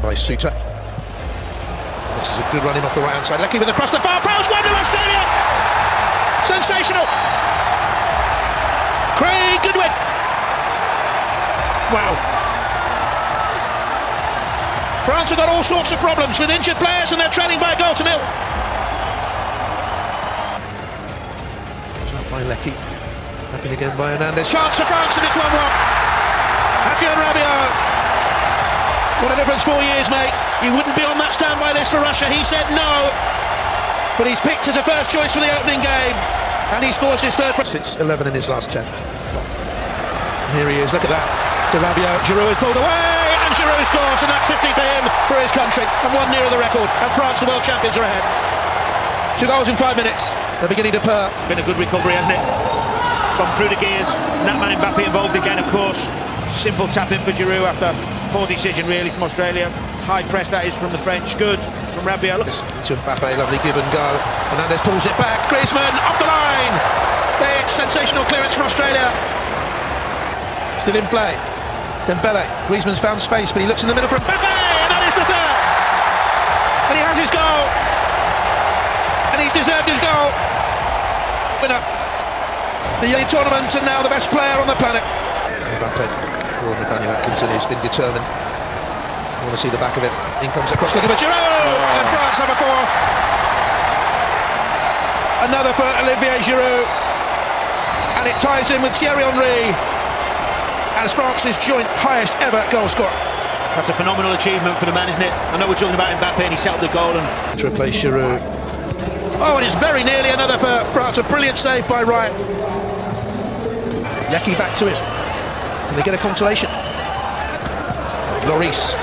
by Suter. This is a good run in off the right hand side. Leckie with the cross the far post. 1-0 Australia! Sensational! Craig Goodwin! Wow. France have got all sorts of problems with injured players and they're trailing by a goal to nil. By Leckie. Happened again by Hernandez. Chance for France and it's 1-1. Adrien Rabiot. What a difference 4 years, mate. You wouldn't be on that standby list for Russia. He said no. But he's picked as a first choice for the opening game. And he scores his third. Since 11 in his last 10. Here he is, look at that. To Rabiot. Giroud is pulled away. And Giroud scores. And that's 50 for him, for his country. And one nearer the record. And France, the world champions, are ahead. 2 goals in 5 minutes. They're beginning to purr. Been a good recovery, hasn't it? Gone through the gears. And that man Mbappe involved again, of course. Simple tap in for Giroud after poor decision, really, from Australia. High press, that is, from the French. Good from Rabiot. To Mbappe, lovely give and go. Hernandez pulls it back. Griezmann off the line. It's sensational clearance from Australia. Still in play. Dembele. Griezmann's found space, but he looks in the middle for Mbappe, and that is the third. And he has his goal. And he's deserved his goal. Winner. The tournament and now the best player on the planet. Mbappe, or Nathaniel Atkinson, who's been determined. I want to see the back of it. In comes across, looking for Giroud, and France have a fourth. Another for Olivier Giroud, and it ties in with Thierry Henry as France's joint highest ever goal scorer. That's a phenomenal achievement for the man, isn't it? I know we're talking about Mbappe and he set up the goal and to replace Giroud. Oh, and it's very nearly another for France. A brilliant save by Ryan. Leckie back to it, and they get a consolation. Lloris,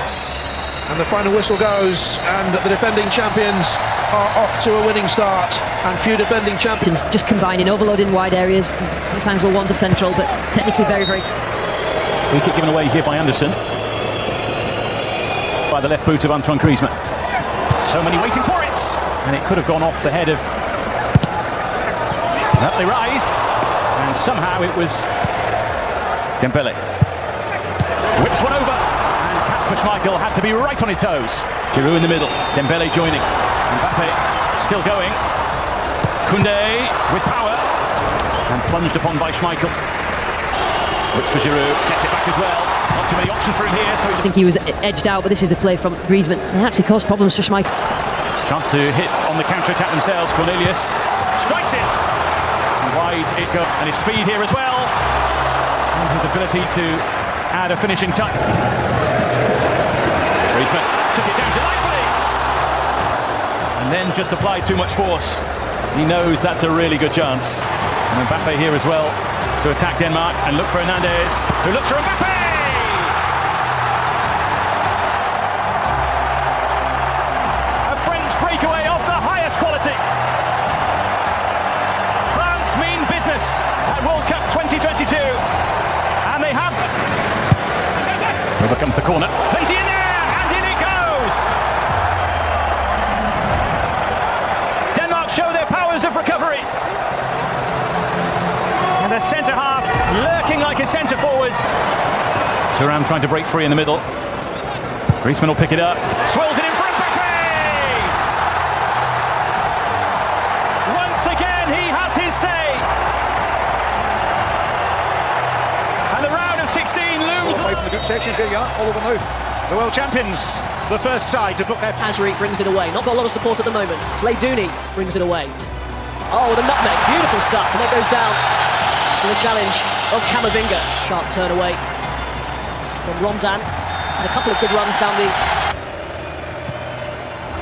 and the final whistle goes, and the defending champions are off to a winning start, and few defending champions just combining, overloading wide areas. Sometimes we'll wander central, but technically very, very. Free kick given away here by Anderson, by the left boot of Antoine Griezmann. So many waiting for it, and it could have gone off the head of. Up they rise, and somehow it was Dembele. Whips one over, and Kasper Schmeichel had to be right on his toes. Giroud in the middle, Dembele joining. Mbappe still going. Koundé with power, and plunged upon by Schmeichel. Looks for Giroud, gets it back as well. Not too many options for him here. So I think he was edged out, but this is a play from Griezmann. It actually caused problems for Schmeichel. Chance to hit on the counter-attack themselves. Cornelius strikes it. And wide it goes. And his speed here as well. And his ability to add a finishing touch. Griezmann took it down delightfully. And then just applied too much force. He knows that's a really good chance. And Mbappe here as well to attack Denmark and look for Hernandez, who looks for Mbappe! A French breakaway of the highest quality. France mean business at World Cup 2022. And they have. Over comes the corner. Plenty in there, and in it goes! Denmark show their powers of recovery. And a centre half lurking like a centre forward. Thuram trying to break free in the middle. Griezmann will pick it up. Swirls it in for Mbappe! Once again he has his say. And the round of 16 looms. Away from the group sections, here you are, all over move. the world champions, the first side to book their. Hazri brings it away. Not got a lot of support at the moment. Sleidouni brings it away. Oh, the nutmeg, beautiful stuff, and that goes down for the challenge of Camavinga. Sharp turn away from Rondan. And a couple of good runs down the.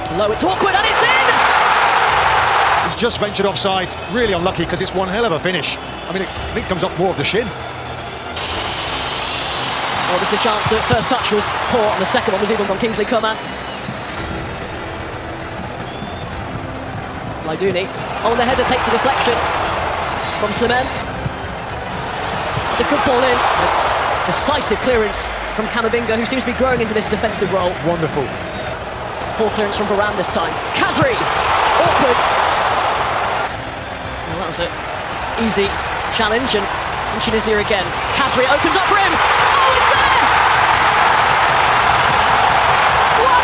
It's low, it's awkward, and it's in! He's just ventured offside. Really unlucky because it's one hell of a finish. I mean, I think it comes off more of the shin. Well, there's a chance that first touch was poor, and the second one was even from Kingsley Coman. Sleidouni. Oh, and the header takes a deflection from Semen. It's a good ball in. A decisive clearance from Camavinga, who seems to be growing into this defensive role. Wonderful. Poor clearance from Varane this time. Khazri! Awkward. Well, that was an easy challenge, and Tunisia again. Khazri opens up for him. Oh, it's there! Wow!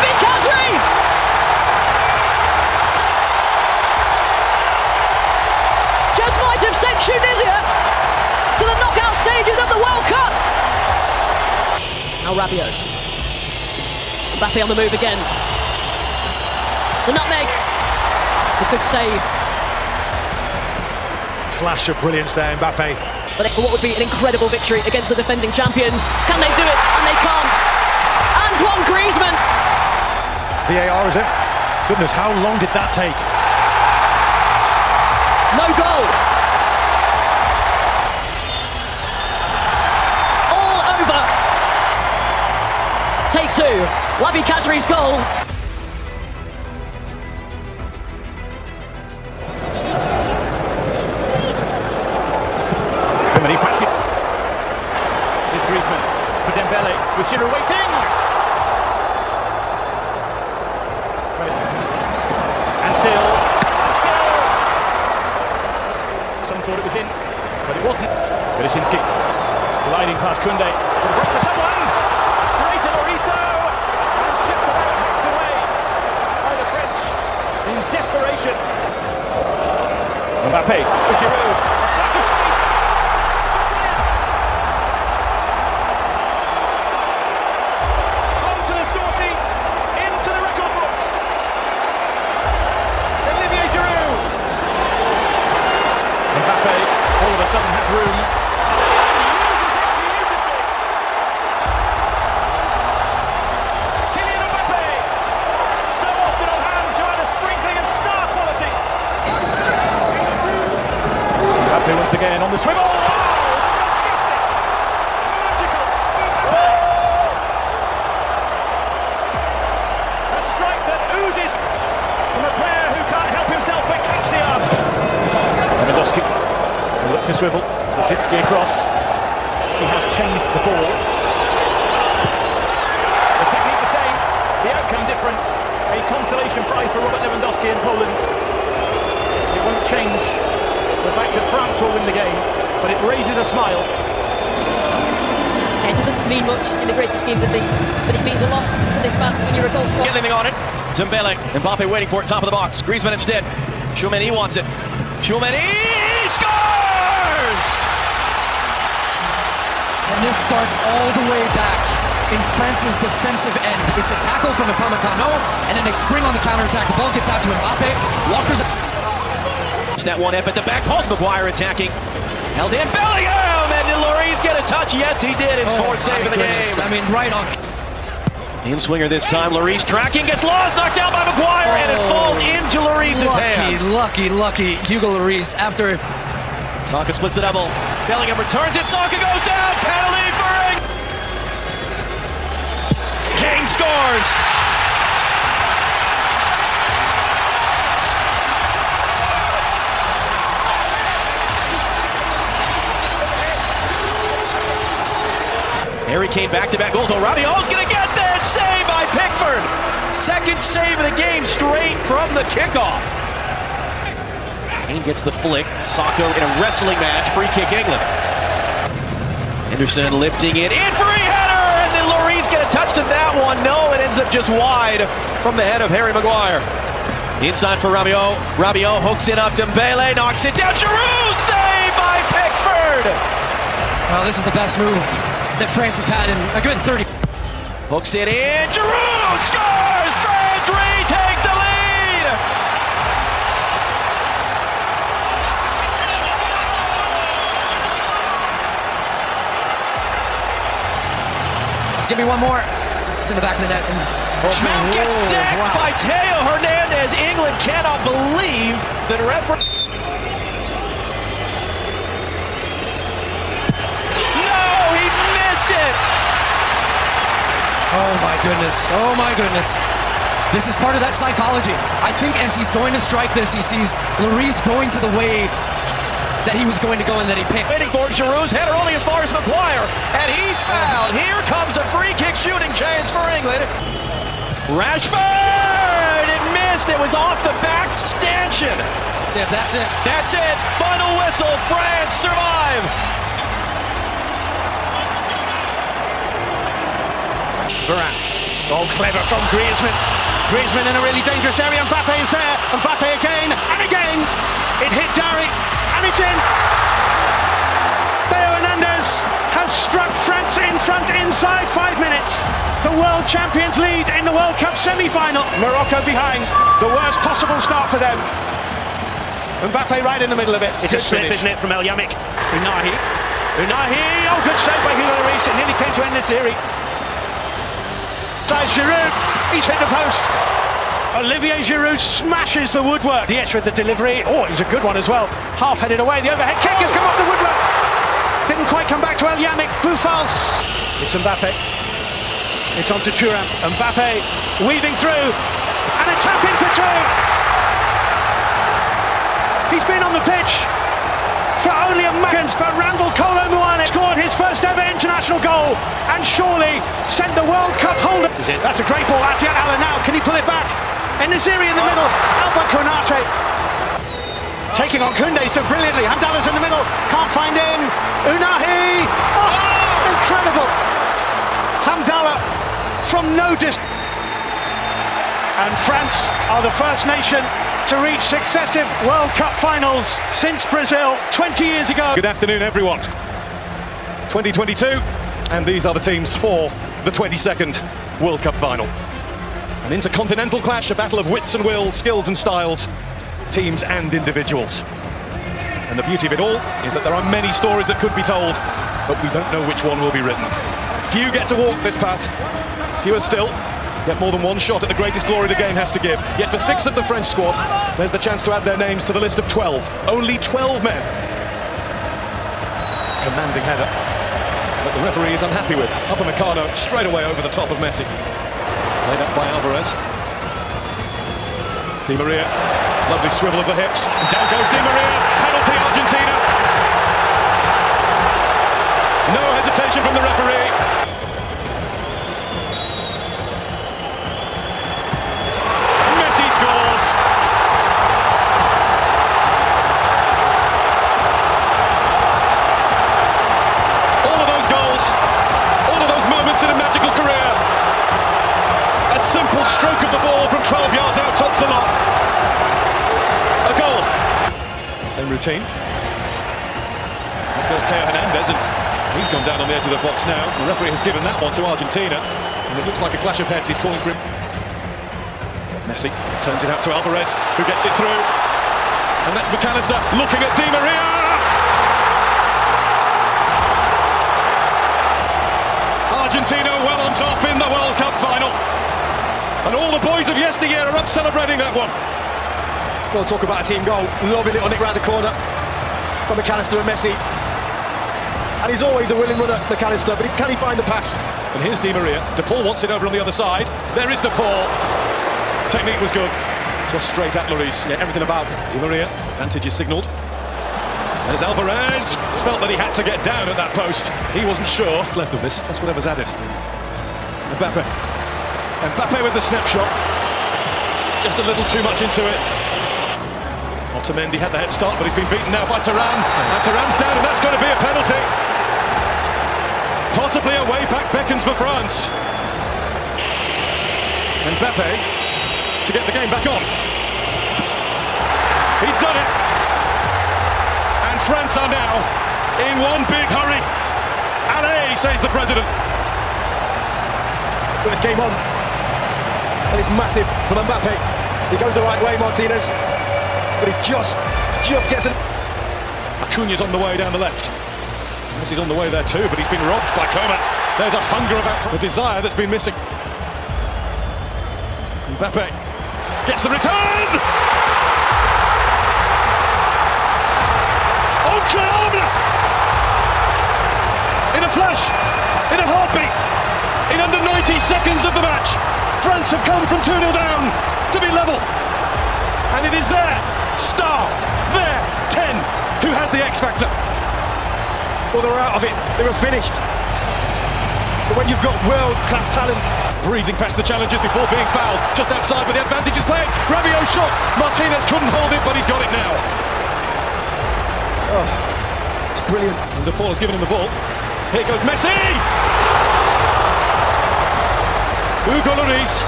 now Rabiot. Mbappe on the move again. The nutmeg. It's a good save. Flash of brilliance there, Mbappe. But what would be an incredible victory against the defending champions. Can they do it? And they can't. Antoine Griezmann. VAR, is it? Goodness, how long did that take? No goal. All over. Take two. Wahbi Khazri's goal. Trimini fancy. Here's Griezmann for Dembele with Giroud waiting. And still. Some thought it was in, but it wasn't. Bereshinski gliding past Koundé. For someone. Straight to Lloris though. And just about hacked away by the French in desperation. Mbappe for Giroud. A flash of space. Onto the score sheets. Into the record books. Olivier Giroud. Mbappe all of a sudden has room. And uses it beautifully. Kylian Mbappe. So often on hand to add a sprinkling of star quality. Mbappe once again on the swivel. Wow! Majestic! Magical! Mbappe! A strike that oozes from a player who can't help himself but catch the arm. Lewandowski will look to swivel. Rashidski across. He has changed the ball. The technique the same, the outcome different. A consolation prize for Robert Lewandowski in Poland. It won't change the fact that France will win the game, but it raises a smile. It doesn't mean much in the greater scheme of things, but it means a lot to this man when you're a goal scorer. Get anything on it. Dembele. Mbappe waiting for it, top of the box. Griezmann instead. Tchouameni wants it. Tchouameni scores! And this starts all the way back in France's defensive end. It's a tackle from Upamecano, and then they spring on the counter-attack. The ball gets out to Mbappe. Walker's... That one up at the back post. Maguire attacking. Held in. Bellingham! And did Lloris get a touch? Yes, he did. His fourth save of the game. I mean, right on. In-swinger this time. Lloris tracking. Gets lost. Knocked down by Maguire. And it falls into Lloris's hands. Lucky Hugo Lloris after... Saka splits the double. Bellingham returns it. Saka goes down. Penalty for England. Kane scores. Harry Kane back-to-back goals. Oh, Rabiot's going to get there. Save by Pickford. Second save of the game straight from the kickoff. Kane gets the flick. Saka in a wrestling match. Free kick England. Henderson lifting it in. Free header. And then Lloris get a touch to that one. No, it ends up just wide from the head of Harry Maguire. Inside for Rabiot. Rabiot hooks it up. Dembele knocks it down. Giroud. Save by Pickford. Well, this is the best move that France have had in a good 30. Hooks it in. Giroud scores. France retake the lead. Give me one more. It's in the back of the net. And Mount gets decked by Theo Hernandez. England cannot believe that referee. Oh my goodness. This is part of that psychology. I think as he's going to strike this, he sees Lloris going to the way that he was going to go and that he picked. Waiting for Giroud's header only as far as Maguire, and he's fouled. Here comes a free kick shooting chance for England. Rashford! It missed. It was off the back stanchion. Yeah, that's it. That's it. Final whistle. France survive. Varane. Oh, clever from Griezmann. Griezmann in a really dangerous area. Mbappe is there. Mbappe again and again. It hit Dari and it's in. Theo Hernandez has struck France in front inside 5 minutes. world champions lead in the World Cup semi-final. Morocco behind. The worst possible start for them. Mbappe right in the middle of it. It's a slip, isn't it, from El Yamik. Unahi, oh, good save by Hugo Lloris. It nearly came to end the series. Giroud, he's hit the post. Olivier Giroud smashes the woodwork. Dietz with the delivery. Oh, it was a good one as well. Half-headed away. The overhead kick has come off the woodwork. Didn't quite come back to El Yamik. Boufals. It's Mbappe. It's on to Thuram. Mbappe weaving through. And a tap in for Thuram. He's been on the pitch for only a moment, but Randall Kolo Muani scored his first ever international goal and surely sent the World Cup holder. That's a great ball. Atiat Allen now. Can he pull it back? Enesiri in the middle. Alba Konate taking on Koundé. He's done brilliantly. Hamdalla's in the middle. Can't find him. Unahi. Oh, incredible. Hamdallah from no distance. And France are the first nation to reach successive World Cup finals since Brazil 20 years ago. Good afternoon, everyone. 2022, and these are the teams for the 22nd World Cup final. An intercontinental clash, a battle of wits and wills, skills and styles, teams and individuals. And the beauty of it all is that there are many stories that could be told, but we don't know which one will be written. Few get to walk this path, fewer still get more than one shot at the greatest glory the game has to give. Yet for 6 of the French squad, there's the chance to add their names to the list of 12. Only 12 men. Commanding header that the referee is unhappy with. Upamecano straight away over the top of Messi. Laid up by Alvarez. Di Maria, lovely swivel of the hips. And down goes Di Maria. Penalty Argentina. No hesitation from the referee. In a magical career, a simple stroke of the ball from 12 yards out tops the mark. A goal. Same routine. Up goes Theo Hernandez, and he's gone down on the edge of the box now. The referee has given that one to Argentina, and it looks like a clash of heads. He's calling for him. Messi turns it out to Alvarez, who gets it through, and that's McAllister looking at Di Maria. Argentina well on top in the World Cup final. And all the boys of yesteryear are up celebrating that one. Well, talk about a team goal. Lovely little nick round the corner from McAllister and Messi. And he's always a willing runner, McAllister, but can he find the pass? And here's Di Maria. De Paul wants it over on the other side. There is De Paul. Technique was good. Just straight at Lloris. Yeah, everything about. Di Maria, advantage is signalled. There's Alvarez. Felt that he had to get down at that post. He wasn't sure. What's left of this? That's whatever's added. Mbappe with the snapshot. Just a little too much into it. Otamendi had the head start, but he's been beaten now by Thuram. And Thuram's down, and that's going to be a penalty. Possibly a way back beckons for France. Mbappe to get the game back on. He's done it. And France are now in one big hurry. Allez, says the president. Well, it's game on. And it's massive from Mbappe. He goes the right way, Martinez. But he just gets it. Acuña's on the way down the left. Messi's on the way there too, but he's been robbed by Coman. There's a hunger about the desire that's been missing. Mbappe gets the return! Incroyable! In a flash, in a heartbeat, in under 90 seconds of the match, France have come from 2-0 down to be level. And it is their star, their 10, who has the X factor. Well, they were out of it. They were finished. But when you've got world-class talent... Breezing past the challenges before being fouled. Just outside, but the advantage is played. Rabiot shot. Martinez couldn't hold it, but he's got it now. Oh, it's brilliant. And De Paul has given him the ball. Here goes Messi! Hugo Lloris.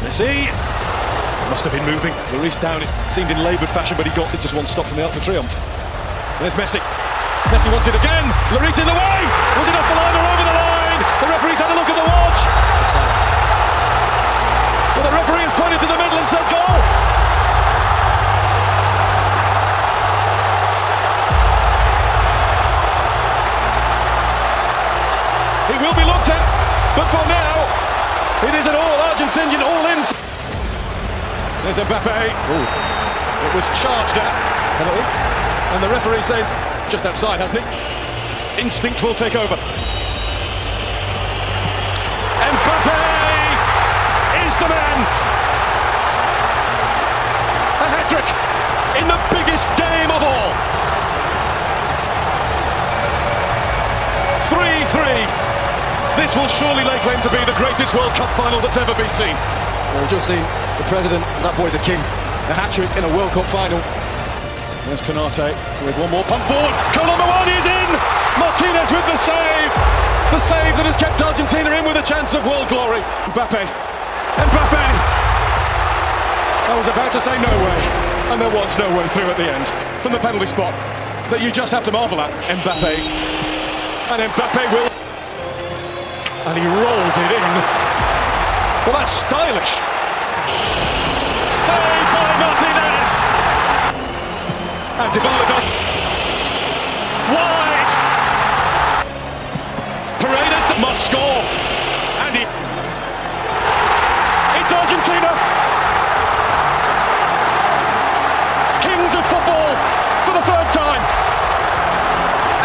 Messi. Must have been moving. Lloris down. It seemed in laboured fashion, but he got just one stop from the Arc de Triomphe. There's Messi. Messi wants it again. Lloris in the way. Was it off the line or over the line? line. The referee's had a look at the watch. Well, the referee has pointed to the middle and said goal. He will be looked at, but for now, it is an all-Argentinian all-in. There's Mbappe. Ooh. It was charged at. Penalty. And the referee says, just outside, hasn't he? Instinct will take over. Mbappe is the man. A hat-trick in the biggest game of all. 3-3. This will surely lay claim to be the greatest World Cup final that's ever been seen. We've just seen the president, that boy's a king. A hat-trick in a World Cup final. There's Konate with one more pump forward. Goal number one is in! Martinez with the save! The save that has kept Argentina in with a chance of world glory. Mbappe. Mbappe! I was about to say no way, and there was no way through at the end. From the penalty spot that you just have to marvel at. Mbappe. And Mbappe will... And he rolls it in. Well, that's stylish. Saved by Martinez. And Dybala does. Wide. Paredes must score. And he... It's Argentina. Kings of football for the third time.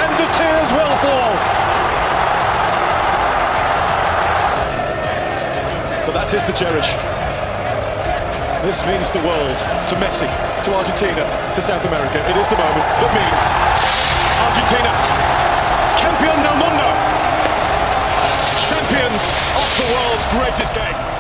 And the tears will fall. But that's his to cherish. This means the world, to Messi, to Argentina, to South America. It is the moment that means Argentina, campeón del mundo, champions of the world's greatest game.